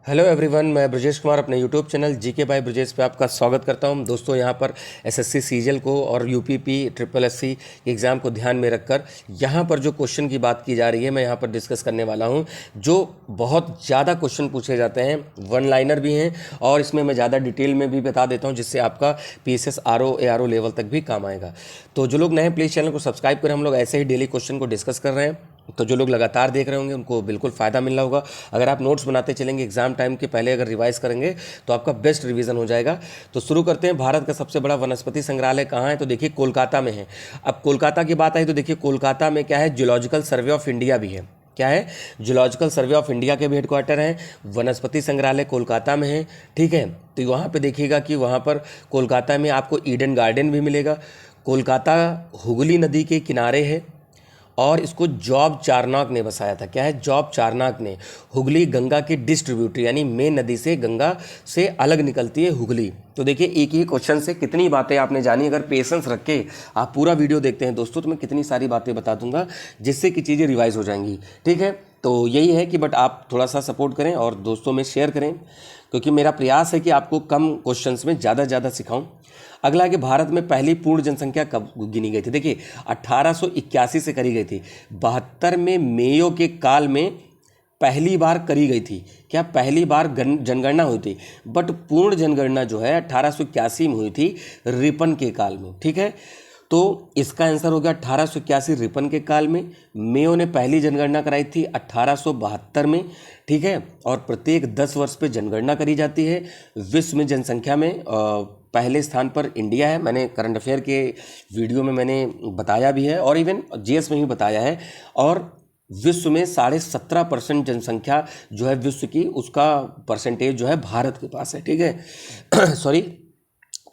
Hello everyone, मैं ब्रजेश कुमार अपने YouTube channel GK by Brajesh पे आपका स्वागत करता हूं। दोस्तों, यहां पर एसएससी सीजीएल को और यूपीपी ट्रिपल एससी एग्ज़ाम को ध्यान में रखकर यहां पर जो क्वेश्चन की बात की जा रही है मैं यहां पर डिस्कस करने वाला हूं। जो बहुत ज़्यादा क्वेश्चन पूछे जाते हैं, वन लाइनर भी हैं और इसमें मैं ज़्यादा डिटेल में भी बता देता हूँ जिससे आपका पीएसएस आरओ एआरओ लेवल तक भी काम आएगा। तो जो लोग नए प्लीज़ चैनल को सब्सक्राइब करें। हम लोग ऐसे ही डेली क्वेश्चन को डिस्कस कर रहे हैं, तो जो लोग लगातार देख रहे होंगे उनको बिल्कुल फ़ायदा मिल रहा होगा। अगर आप नोट्स बनाते चलेंगे एग्जाम टाइम के पहले, अगर रिवाइज करेंगे तो आपका बेस्ट रिवीजन हो जाएगा। तो शुरू करते हैं। भारत का सबसे बड़ा वनस्पति संग्रहालय कहाँ है? तो देखिए कोलकाता में है। अब कोलकाता की बात आई तो देखिए कोलकाता में क्या है, जूलॉजिकल सर्वे ऑफ इंडिया भी है। क्या है? जूलॉजिकल सर्वे ऑफ इंडिया के भी हेडक्वार्टर हैं। वनस्पति संग्रहालय कोलकाता में है। ठीक है, तो वहाँ पे देखिएगा कि वहाँ पर कोलकाता में आपको ईडन गार्डन भी मिलेगा। कोलकाता हुगली नदी के किनारे है और इसको जॉब चारनॉक ने बसाया था। क्या है? जॉब चारनॉक ने। हुगली गंगा की डिस्ट्रीब्यूटरी यानी मेन नदी से, गंगा से अलग निकलती है हुगली। तो देखिए एक ही क्वेश्चन से कितनी बातें आपने जानी। अगर पेशेंस रख के आप पूरा वीडियो देखते हैं दोस्तों तो मैं कितनी सारी बातें बता दूंगा जिससे कि चीज़ें रिवाइज हो जाएंगी। ठीक है, तो यही है कि बट आप थोड़ा सा सपोर्ट करें और दोस्तों में शेयर करें, क्योंकि मेरा प्रयास है कि आपको कम क्वेश्चंस में ज़्यादा सिखाऊं। अगला है कि भारत में पहली पूर्ण जनसंख्या कब गिनी गई थी? देखिए 1881 से करी गई थी। 72 में मेयो के काल में पहली बार करी गई थी। क्या? पहली बार जनगणना हुई थी, बट पूर्ण जनगणना जो है 1881 में हुई थी, रिपन के काल में। ठीक है, तो इसका आंसर हो गया 1881 रिपन के काल में। मेयो ने पहली जनगणना कराई थी 1872 में। ठीक है, और प्रत्येक 10 वर्ष पे जनगणना करी जाती है। विश्व में जनसंख्या में पहले स्थान पर इंडिया है। मैंने करंट अफेयर के वीडियो में मैंने बताया भी है और इवन जीएस में भी बताया है। और विश्व में 17.5% जनसंख्या जो है विश्व की, उसका परसेंटेज जो है भारत के पास है। ठीक है सॉरी,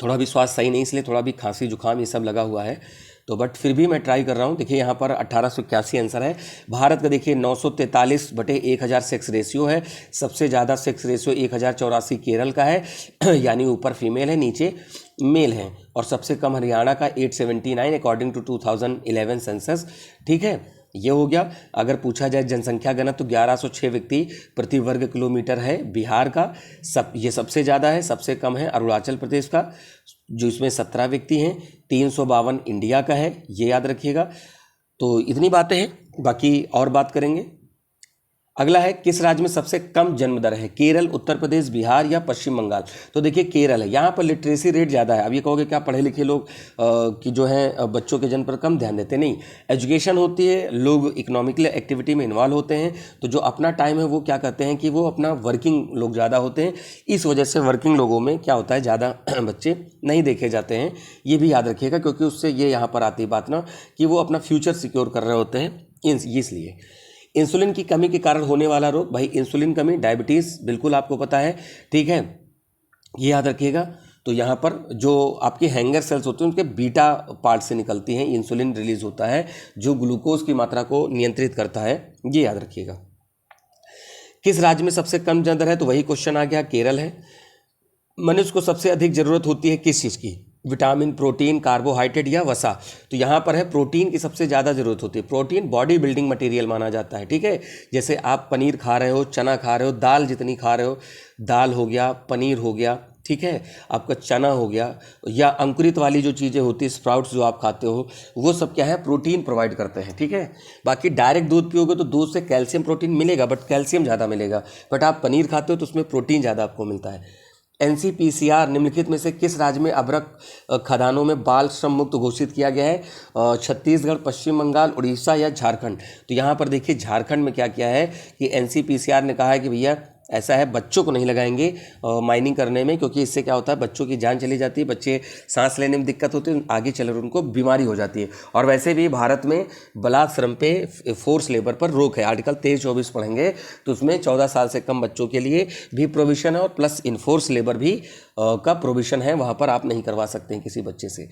थोड़ा भी स्वास्थ्य सही नहीं, इसलिए थोड़ा भी खांसी जुकाम ये सब लगा हुआ है, तो बट फिर भी मैं ट्राई कर रहा हूँ। देखिए यहाँ पर 1881 आंसर है। भारत का देखिए 943/1000 सेक्स रेशियो है। सबसे ज़्यादा सेक्स रेशियो 1084 केरल का है यानी ऊपर फीमेल है, नीचे मेल है। और सबसे कम हरियाणा का 879 अकॉर्डिंग टू 2011 सेंसस। ठीक है, ये हो गया। अगर पूछा जाए जनसंख्या घनत्व तो 1106 व्यक्ति प्रति वर्ग किलोमीटर है बिहार का। ये सबसे ज़्यादा है। सबसे कम है अरुणाचल प्रदेश का, जो इसमें 17 व्यक्ति हैं। 352 इंडिया का है, ये याद रखिएगा। तो इतनी बातें हैं, बाकी और बात करेंगे। अगला है, किस राज्य में सबसे कम जन्म दर है? केरल, उत्तर प्रदेश, बिहार या पश्चिम बंगाल? तो देखिए केरल है। यहाँ पर लिटरेसी रेट ज़्यादा है। अब ये कहोगे क्या पढ़े लिखे लोग कि जो है बच्चों के जन्म पर कम ध्यान देते? नहीं, एजुकेशन होती है, लोग इकोनॉमिकल एक्टिविटी में इन्वॉल्व होते हैं, तो जो अपना टाइम है वो क्या करते हैं कि वो अपना वर्किंग लोग ज़्यादा होते हैं। इस वजह से वर्किंग लोगों में क्या होता है, ज़्यादा बच्चे नहीं देखे जाते हैं। ये भी याद रखिएगा, क्योंकि उससे ये यहाँ पर आती बात ना कि वो अपना फ्यूचर सिक्योर कर रहे होते हैं, इसलिए। इंसुलिन की कमी के कारण होने वाला रोग? भाई इंसुलिन कमी, डायबिटीज़, बिल्कुल आपको पता है। ठीक है, ये याद रखिएगा। तो यहाँ पर जो आपके हैंगर सेल्स होते हैं उनके बीटा पार्ट से निकलती हैं, इंसुलिन रिलीज होता है जो ग्लूकोज की मात्रा को नियंत्रित करता है, ये याद रखिएगा। किस राज्य में सबसे कम जन दर है? तो वही क्वेश्चन आ गया, केरल है। मनुष्य को सबसे अधिक जरूरत होती है किस चीज़ की? विटामिन, प्रोटीन, कार्बोहाइड्रेट या वसा? तो यहाँ पर है प्रोटीन की सबसे ज़्यादा जरूरत होती है। प्रोटीन बॉडी बिल्डिंग मटेरियल माना जाता है। ठीक है, जैसे आप पनीर खा रहे हो, चना खा रहे हो, दाल जितनी खा रहे हो, दाल हो गया, पनीर हो गया, ठीक है, आपका चना हो गया, या अंकुरित वाली जो चीज़ें होती है, स्प्राउट्स जो आप खाते हो, वो सब क्या है, प्रोटीन प्रोवाइड करते हैं। ठीक है, बाकी डायरेक्ट दूध पियोगे तो दूध से कैल्शियम प्रोटीन मिलेगा, बट कैल्शियम ज़्यादा मिलेगा। बट आप पनीर खाते हो तो उसमें प्रोटीन ज़्यादा आपको मिलता है। एनसीपीसीआर निम्नलिखित में से किस राज्य में अभ्रक खदानों में बाल श्रम मुक्त घोषित किया गया है? छत्तीसगढ़, पश्चिम बंगाल, उड़ीसा या झारखंड? तो यहाँ पर देखिए झारखंड में क्या किया है कि एनसीपीसीआर ने कहा है कि भैया ऐसा है, बच्चों को नहीं लगाएंगे माइनिंग करने में, क्योंकि इससे क्या होता है, बच्चों की जान चली जाती है, बच्चे सांस लेने में दिक्कत होती है, आगे चलकर उनको बीमारी हो जाती है। और वैसे भी भारत में बलात् श्रम पे, फोर्स लेबर पर रोक है। आर्टिकल 23-24 पढ़ेंगे तो उसमें 14 साल से कम बच्चों के लिए भी प्रोविज़न है और प्लस इनफोर्स लेबर भी का प्रोविज़न है, वहाँ पर आप नहीं करवा सकते हैं किसी बच्चे से।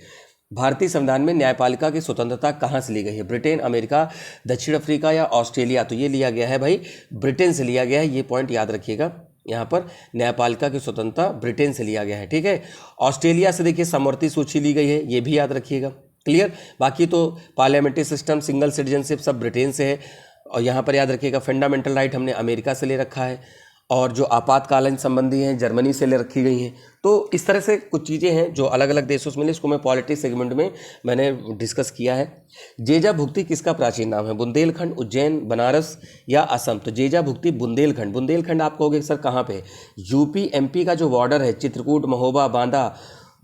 भारतीय संविधान में न्यायपालिका की स्वतंत्रता कहाँ से ली गई है? ब्रिटेन, अमेरिका, दक्षिण अफ्रीका या ऑस्ट्रेलिया? तो ये लिया गया है भाई ब्रिटेन से लिया गया है, ये पॉइंट याद रखिएगा। यहाँ पर न्यायपालिका की स्वतंत्रता ब्रिटेन से लिया गया है। ठीक है, ऑस्ट्रेलिया से देखिए समवर्ती सूची ली गई है, ये भी याद रखिएगा। क्लियर? बाकी तो पार्लियामेंट्री सिस्टम, सिंगल सिटीजनशिप सब ब्रिटेन से है। और यहाँ पर याद रखिएगा फंडामेंटल राइट हमने अमेरिका से ले रखा है। और जो आपातकालीन संबंधी हैं जर्मनी से ले रखी गई हैं। तो इस तरह से कुछ चीज़ें हैं जो अलग अलग देशों से मिले, इसको मैं पॉलिटी सेगमेंट में मैंने डिस्कस किया है। जेजा भुक्ति किसका प्राचीन नाम है? बुंदेलखंड, उज्जैन, बनारस या असम? तो जेजा भुक्ति बुंदेलखंड। बुंदेलखंड आप कहोगे सर कहाँ पे? यूपी एमपी का जो बॉर्डर है, चित्रकूट, महोबा, बांदा,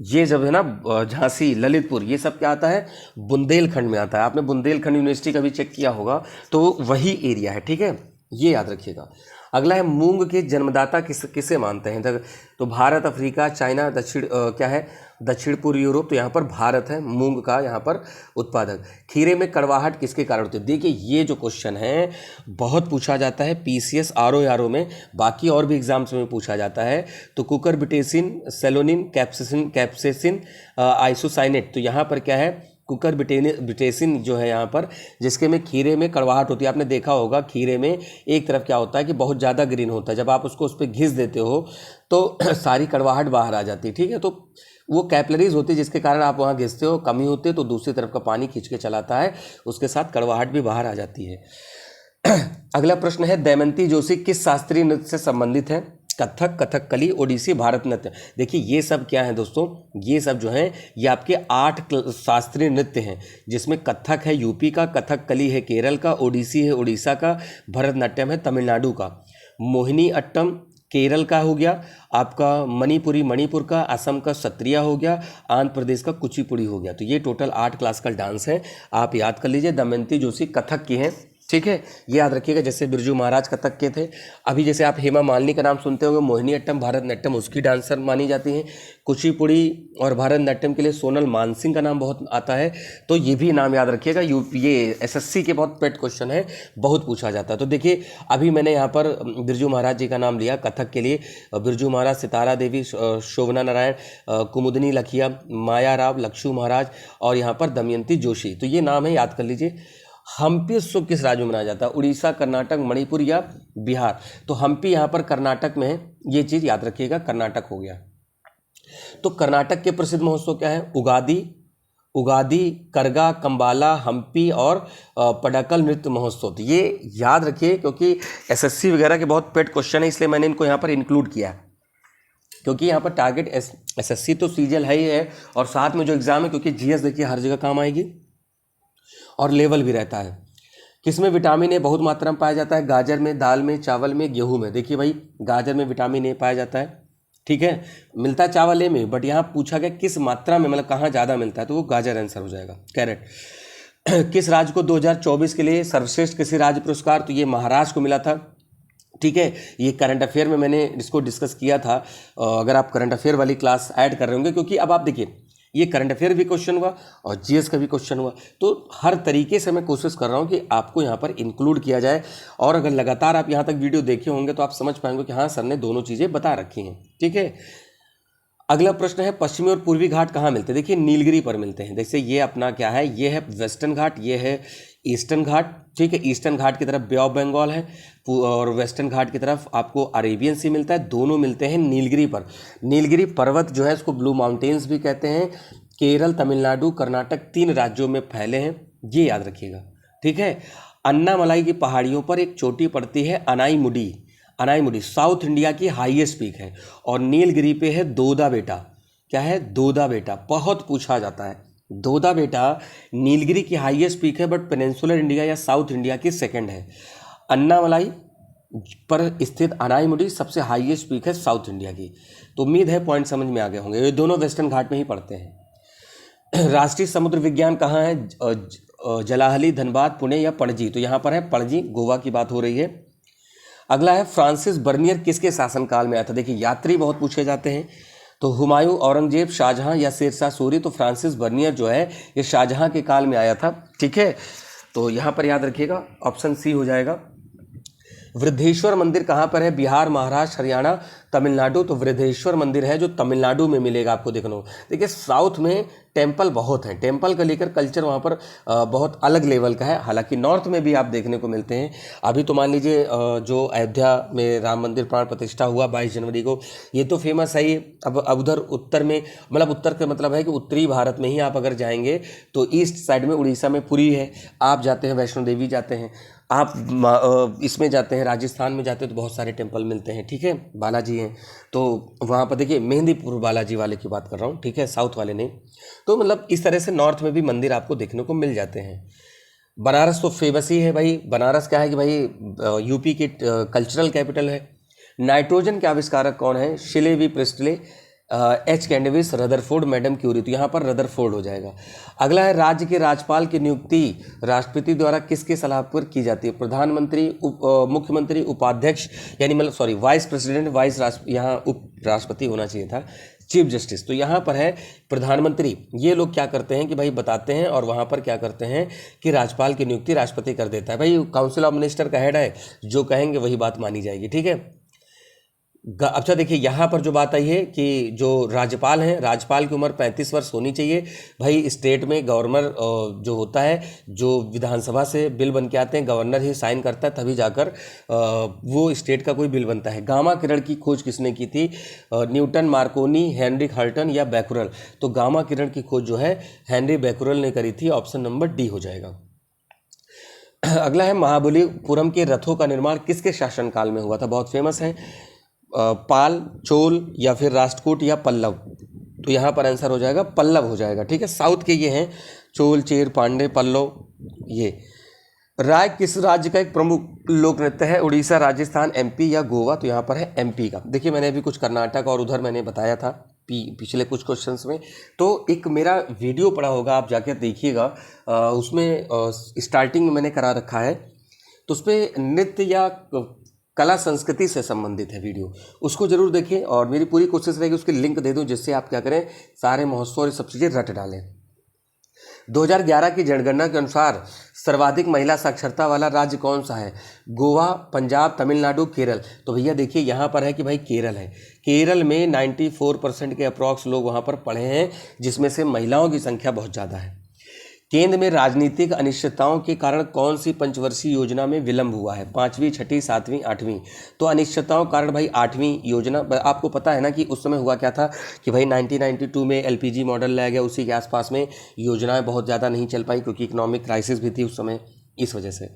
ये जब है ना झांसी, ललितपुर, ये सब क्या आता है? बुंदेलखंड में आता है। आपने बुंदेलखंड यूनिवर्सिटी का भी चेक किया होगा, तो वही एरिया है, ठीक है, ये याद रखिएगा। अगला है मूंग के जन्मदाता किसे मानते हैं? तो भारत, अफ्रीका, चाइना, क्या है, दक्षिण पूर्व यूरोप। तो यहाँ पर भारत है मूंग का यहाँ पर उत्पादक। खीरे में कड़वाहट किसके कारण होती है? देखिए ये जो क्वेश्चन है बहुत पूछा जाता है पीसीएस आरओ में, बाकी और भी एग्जाम्स में पूछा जाता है। तो कुकरबिटेसिन, सेलोनिन, कैप्सेसिन, आइसोसाइनेट। तो यहाँ पर क्या है? कुकरबिटेसिन जो है यहाँ पर, जिसके में खीरे में कड़वाहट होती है। आपने देखा होगा खीरे में एक तरफ क्या होता है कि बहुत ज़्यादा ग्रीन होता है, जब आप उसको उस पर घिस देते हो तो सारी कड़वाहट बाहर आ जाती है, ठीक है। तो वो कैपिलरीज होती है जिसके कारण आप वहाँ घिसते हो, कमी होती है तो दूसरी तरफ का पानी खींच के चलाता है, उसके साथ कड़वाहट भी बाहर आ जाती है। अगला प्रश्न है दमयंती जोशी किस शास्त्रीय नृत्य से संबंधित है? कथक, कथकली, ओडिसी, भारत नृत्य। देखिए ये सब क्या है दोस्तों? ये सब जो है ये आपके 8 शास्त्रीय नृत्य हैं, जिसमें कथक है यूपी का, कथकली है केरल का, ओडिसी है उड़ीसा का, भरतनाट्यम है तमिलनाडु का, मोहिनी अट्टम केरल का हो गया, आपका मणिपुरी मणिपुर का, असम का सत्रिया हो गया, आंध्र प्रदेश का कुचिपुड़ी हो गया। तो ये टोटल 8 क्लासिकल डांस हैं, आप याद कर लीजिए। दमयंती जोशी कथक की हैं, ठीक है, ये याद रखिएगा। जैसे बिरजू महाराज कथक के थे। अभी जैसे आप हेमा मालिनी का नाम सुनते होंगे, मोहिनीअट्टम, भारतनाट्यम उसकी डांसर मानी जाती हैं। कुचिपुड़ी और भारतनाट्यम के लिए सोनल मानसिंह का नाम बहुत आता है, तो ये भी नाम याद रखिएगा। ये एसएससी के बहुत पेट क्वेश्चन है, बहुत पूछा जाता है। तो देखिए अभी मैंने यहाँ पर बिरजू महाराज जी का नाम लिया कथक के लिए। बिरजू महाराज, सितारा देवी, शोभना नारायण, कुमुदनी लखिया, माया राव, लक्षू महाराज और यहाँ पर दमयंती जोशी। तो ये नाम है, याद कर लीजिए। हम्पी उत्सव किस राज्य में मनाया जाता है? उड़ीसा, कर्नाटक, मणिपुर या बिहार? तो हम्पी यहाँ पर कर्नाटक में है, ये चीज़ याद रखिएगा, कर्नाटक हो गया। तो कर्नाटक के प्रसिद्ध महोत्सव क्या है? उगादी, करगा, कंबाला, हम्पी और पडक्कल नृत्य महोत्सव। तो ये याद रखिए क्योंकि एसएससी वगैरह के बहुत पेट क्वेश्चन है, इसलिए मैंने इनको यहाँ पर इंक्लूड किया है। क्योंकि यहाँ पर टारगेट एसएससी तो सीजीएल है ही है, और साथ में जो एग्जाम है, क्योंकि जीएस देखिए हर जगह काम आएगी और लेवल भी रहता है। किसमें विटामिन ए बहुत मात्रा में पाया जाता है? गाजर में, दाल में, चावल में, गेहूं में। देखिए भाई गाजर में विटामिन ए पाया जाता है, ठीक है, मिलता है चावल ए में, बट यहाँ पूछा गया किस मात्रा में, मतलब कहाँ ज़्यादा मिलता है, तो वो गाजर आंसर हो जाएगा। कैरेट। किस राज्य को 2024 के लिए सर्वश्रेष्ठ कृषि राज्य पुरस्कार? तो ये महाराष्ट्र को मिला था, ठीक है। ये करंट अफेयर में मैंने इसको डिस्कस किया था, अगर आप करंट अफेयर वाली क्लास ऐड कर रहे होंगे, क्योंकि अब आप देखिए ये करंट अफेयर भी क्वेश्चन हुआ और जीएस का भी क्वेश्चन हुआ, तो हर तरीके से मैं कोशिश कर रहा हूँ कि आपको यहाँ पर इंक्लूड किया जाए। और अगर लगातार आप यहाँ तक वीडियो देखे होंगे तो आप समझ पाएंगे कि हाँ सर ने दोनों चीज़ें बता रखी हैं, ठीक है। अगला प्रश्न है पश्चिमी और पूर्वी घाट कहाँ मिलते हैं? देखिए नीलगिरी पर मिलते हैं। जैसे ये अपना क्या है, ये है वेस्टर्न घाट, ये है ईस्टर्न घाट, ठीक है। ईस्टर्न घाट की तरफ बे ऑफ बंगाल है और वेस्टर्न घाट की तरफ आपको अरेबियन सी मिलता है, दोनों मिलते हैं नीलगिरी पर। नीलगिरी पर्वत जो है इसको ब्लू माउंटेन्स भी कहते हैं। केरल, तमिलनाडु, कर्नाटक 3 राज्यों में फैले हैं, ये याद रखिएगा, ठीक है। अन्नामलाई की पहाड़ियों पर एक चोटी पड़ती है अनाईमुडी साउथ इंडिया की हाईएस्ट पीक है। और नीलगिरी पे है दोदा बेटा। क्या है? दोदा बेटा, बहुत पूछा जाता है। दोदा बेटा नीलगिरी की हाईएस्ट पीक है, बट पेनिनसुलर इंडिया या साउथ इंडिया की सेकंड है। अन्नामलाई पर स्थित अनाईमुडी सबसे हाईएस्ट पीक है साउथ इंडिया की। तो उम्मीद है पॉइंट समझ में आ गए होंगे। ये दोनों वेस्टर्न घाट में ही पड़ते हैं। राष्ट्रीय समुद्र विज्ञान कहाँ है? जलाहली, धनबाद, पुणे या पणजी? तो यहाँ पर है पणजी, गोवा की बात हो रही है। अगला है फ्रांसिस बर्नियर किसके शासनकाल में आया था? देखिए यात्री बहुत पूछे जाते हैं, तो हुमायूं, औरंगजेब, शाहजहां या शेरशाह सूरी? तो फ्रांसिस बर्नियर जो है ये शाहजहां के काल में आया था, ठीक है। तो यहाँ पर याद रखिएगा ऑप्शन सी हो जाएगा। वृद्धेश्वर मंदिर कहाँ पर है? बिहार, महाराष्ट्र, हरियाणा, तमिलनाडु? तो वृद्धेश्वर मंदिर है जो तमिलनाडु में मिलेगा आपको देखना। देखिए साउथ में टेम्पल बहुत हैं, टेम्पल का लेकर कल्चर वहाँ पर बहुत अलग लेवल का है। हालांकि नॉर्थ में भी आप देखने को मिलते हैं। अभी तो मान लीजिए जो अयोध्या में राम मंदिर प्राण प्रतिष्ठा हुआ 22 जनवरी को, ये तो फेमस है ही। अब उधर उत्तर में, मतलब उत्तर का मतलब है कि उत्तरी भारत में ही आप अगर जाएंगे तो ईस्ट साइड में उड़ीसा में पुरी है, आप जाते हैं वैष्णो देवी जाते हैं, आप इसमें जाते हैं, राजस्थान में जाते हैं तो बहुत सारे टेम्पल मिलते हैं, ठीक है, बालाजी हैं, तो वहाँ पर देखिए मेहंदीपुर बालाजी वाले की बात कर रहा हूँ, ठीक है, साउथ वाले नहीं। तो मतलब इस तरह से नॉर्थ में भी मंदिर आपको देखने को मिल जाते हैं। बनारस तो फेमस ही है भाई। बनारस क्या है कि भाई यूपी की कल्चरल कैपिटल है। नाइट्रोजन के आविष्कारक कौन है? शिले वी Priestley, H Cavendish, Rutherford, madam Curie. तो यहाँ पर रदरफोर्ड हो जाएगा। अगला है राज्य के राज्यपाल की नियुक्ति राष्ट्रपति द्वारा किसके सलाह पर की जाती है? प्रधानमंत्री, मुख्यमंत्री, उपाध्यक्ष, यानी मतलब सॉरी वाइस प्रेसिडेंट, यहाँ उप राष्ट्रपति होना चाहिए था, चीफ जस्टिस। तो यहाँ पर है प्रधानमंत्री। ये लोग क्या करते हैं कि भाई बताते हैं, और वहाँ पर क्या करते हैं कि राज्यपाल की नियुक्ति राष्ट्रपति कर देता है। भाई काउंसिल ऑफ मिनिस्टर का हेड है, जो कहेंगे वही बात मानी जाएगी, ठीक है। अच्छा देखिए यहाँ पर जो बात आई है कि जो राज्यपाल हैं, राज्यपाल की उम्र 35 वर्ष होनी चाहिए। भाई स्टेट में गवर्नर जो होता है, जो विधानसभा से बिल बन के आते हैं, गवर्नर ही साइन करता है, तभी जाकर वो स्टेट का कोई बिल बनता है। गामा किरण की खोज किसने की थी? न्यूटन, मार्कोनी, हेनरी हल्टन या बैकुरल? तो गामा किरण की खोज जो है हेनरी बैकुरल ने करी थी। ऑप्शन नंबर डी हो जाएगा। अगला है महाबलीपुरम के रथों का निर्माण किसके शासनकाल में हुआ था? बहुत फेमस है। पाल, चोल या फिर राष्ट्रकूट या पल्लव? तो यहाँ पर आंसर हो जाएगा पल्लव हो जाएगा, ठीक है। साउथ के ये हैं चोल, चेर, पांडे, पल्लव। ये राय किस राज्य का एक प्रमुख लोक नृत्य है? उड़ीसा, राजस्थान, एमपी या गोवा? तो यहाँ पर है एमपी का। देखिए मैंने अभी कुछ कर्नाटक और उधर मैंने बताया था पिछले कुछ क्वेश्चंस में। तो एक मेरा वीडियो पड़ा होगा, आप जाके देखिएगा, उसमें स्टार्टिंग में मैंने करा रखा है। तो उस पर नृत्य या कला संस्कृति से संबंधित है वीडियो, उसको जरूर देखें। और मेरी पूरी कोशिश रहेगी उसकी लिंक दे दूं, जिससे आप क्या करें, सारे महोत्सव और सब चीज़ें रट डालें। 2011 की जनगणना के अनुसार सर्वाधिक महिला साक्षरता वाला राज्य कौन सा है? गोवा, पंजाब, तमिलनाडु, केरल? तो भैया देखिए यहाँ पर है कि भाई केरल है। केरल में 94% के अप्रॉक्स लोग वहाँ पर पढ़े हैं, जिसमें से महिलाओं की संख्या बहुत ज़्यादा है। केंद्र में राजनीतिक अनिश्चितताओं के कारण कौन सी पंचवर्षीय योजना में विलंब हुआ है? 5वीं, 6ठी, 7वीं, 8वीं? तो अनिश्चितताओं के कारण भाई 8वीं योजना। आपको पता है ना कि उस समय हुआ क्या था कि भाई 1992 में एलपीजी मॉडल लाया गया, उसी के आसपास में योजनाएं बहुत ज़्यादा नहीं चल पाई, क्योंकि इकोनॉमिक क्राइसिस भी थी उस समय, इस वजह से।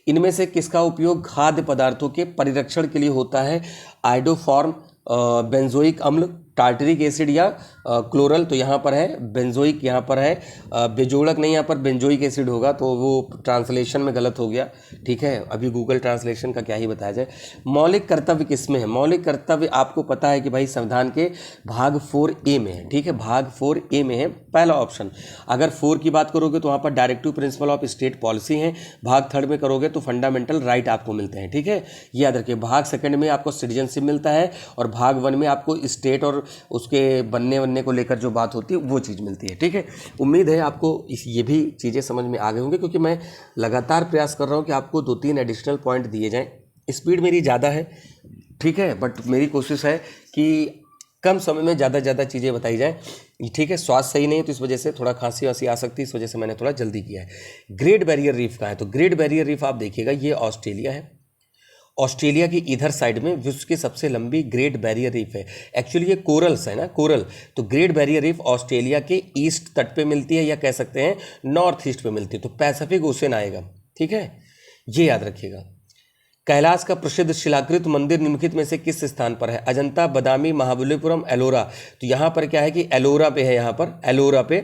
इनमें से किसका उपयोग खाद्य पदार्थों के परिरक्षण के लिए होता है? आइडोफॉर्म, बेंजोइक अम्ल, टार्टरिक एसिड या क्लोरल? तो यहाँ पर है बेंजोइक, यहाँ पर है बेजोड़क नहीं, यहाँ पर बेंजोइक एसिड होगा, तो वो ट्रांसलेशन में गलत हो गया, ठीक है। अभी गूगल ट्रांसलेशन का क्या ही बताया जाए। मौलिक कर्तव्य किसमें है? मौलिक कर्तव्य आपको पता है कि भाई संविधान के भाग 4A में है, ठीक है, भाग 4A में है पहला ऑप्शन। अगर 4 की बात करोगे तो वहाँ पर directive principle of state policy है। भाग 3 में करोगे तो फंडामेंटल राइट आपको मिलते हैं, ठीक है, ये याद रखिए। भाग 2 में आपको सिटीजनशिप मिलता है, और भाग 1 में आपको स्टेट और उसके बनने को लेकर जो बात होती है वो चीज़ मिलती है, ठीक है। उम्मीद है आपको ये भी चीज़ें समझ में आ गए होंगे, क्योंकि मैं लगातार प्रयास कर रहा हूँ कि आपको 2-3 एडिशनल पॉइंट दिए जाएं। स्पीड मेरी ज़्यादा है, ठीक है, बट मेरी कोशिश है कि कम समय में ज़्यादा चीज़ें बताई जाएँ, ठीक है। स्वास्थ्य सही नहीं है तो इस वजह से थोड़ा खांसी वांसी आ सकती है, इस वजह से मैंने थोड़ा जल्दी किया है। ग्रेट बैरियर रीफ कहाँ है? तो ग्रेट बैरियर रीफ आप देखिएगा, ये ऑस्ट्रेलिया है। ऑस्ट्रेलिया की इधर साइड में विश्व की सबसे लंबी ग्रेट बैरियर रीफ है। एक्चुअली ये कोरल्स है ना, कोरल। तो ग्रेट बैरियर रीफ ऑस्ट्रेलिया के ईस्ट तट पे मिलती है, या कह सकते हैं नॉर्थ ईस्ट पे मिलती है, तो पैसिफिक ओशन आएगा, ठीक है, ये याद रखिएगा। कैलाश का प्रसिद्ध शिलाकृत मंदिर निम्नलिखित में से किस स्थान पर है? अजंता, बदामी, महाबलीपुरम, एलोरा? तो यहाँ पर क्या है कि एलोरा पे है, यहाँ पर एलोरा पे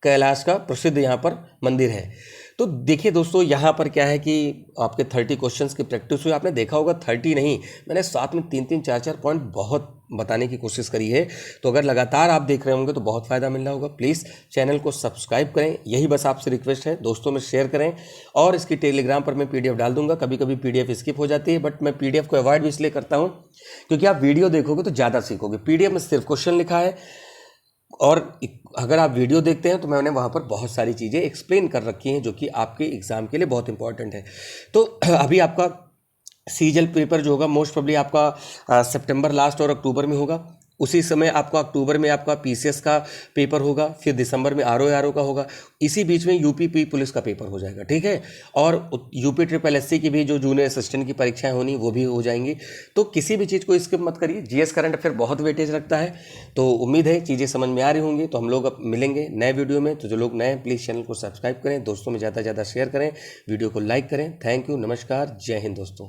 कैलाश का प्रसिद्ध यहाँ पर मंदिर है। तो देखिए दोस्तों, यहाँ पर क्या है कि आपके 30 क्वेश्चंस की प्रैक्टिस हुई। आपने देखा होगा 30 नहीं, मैंने साथ में 3-3, 4-4 पॉइंट बहुत बताने की कोशिश करी है। तो अगर लगातार आप देख रहे होंगे तो बहुत फ़ायदा मिल रहा होगा। प्लीज़ चैनल को सब्सक्राइब करें, यही बस आपसे रिक्वेस्ट है। दोस्तों में शेयर करें, और इसकी टेलीग्राम पर मैं PDF डाल दूंगा। कभी कभी PDF स्किप हो जाती है, बट मैं PDF को अवॉइड भी इसलिए करता हूँ क्योंकि आप वीडियो देखोगे तो ज़्यादा सीखोगे। PDF में सिर्फ क्वेश्चन लिखा है, और अगर आप वीडियो देखते हैं तो मैंने वहाँ पर बहुत सारी चीज़ें एक्सप्लेन कर रखी हैं, जो कि आपके एग्ज़ाम के लिए बहुत इंपॉर्टेंट है। तो अभी आपका सीजल पेपर जो होगा मोस्ट प्रोबेबली आपका सितंबर लास्ट और अक्टूबर में होगा। उसी समय आपका अक्टूबर में आपका पीसीएस का पेपर होगा, फिर दिसंबर में आरओ का होगा, इसी बीच में यूपी पुलिस का पेपर हो जाएगा, ठीक है। और यूपी ट्रिपल एससी की भी जो जूनियर असिस्टेंट की परीक्षाएं होनी वो भी हो जाएंगी। तो किसी भी चीज़ को स्किप मत करिए, जीएस करंट अफेयर बहुत वेटेज रखता है। तो उम्मीद है चीज़ें समझ में आ रही होंगी। तो हम लोग अब मिलेंगे नए वीडियो में। तो जो लोग नए हैं प्लीज़ चैनल को सब्सक्राइब करें, दोस्तों में ज़्यादा से ज़्यादा शेयर करें, वीडियो को लाइक करें। थैंक यू, नमस्कार, जय हिंद दोस्तों।